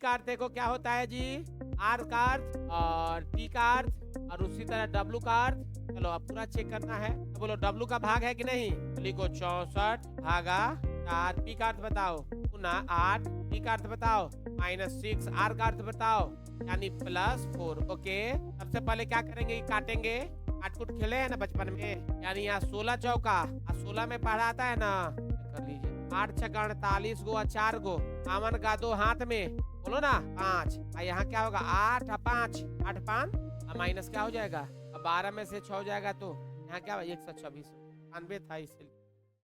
का अर्थ देखो क्या होता है जी, आर का अर्थ और टी का अर्थ और उसी तरह डब्लू का अर्थ। चलो अब पूरा चेक करना है, तो बोलो डब्लू का भाग है कि नहीं, तो लिखो 64 भागा 4। पी का अर्थ बताओ, गुना 8। टी का अर्थ बताओ -6। आर का अर्थ बताओ यानी +4। ओके, सबसे पहले क्या करेंगे, काटेंगे। काट-कूट खेले हैं ना बचपन में, यानी यहाँ 16 चौका और 16 में पढ़ाता है ना, कर लीजिए। 8 छक्का 48 गो और 4 गो आमन का 2 हाथ में, बोलो ना 5। और यहाँ क्या होगा 8 और 5, 8 5 और माइनस क्या हो जाएगा, अब 12 में से 6 हो जाएगा तो यहाँ क्या 126। 92 था इसलिए।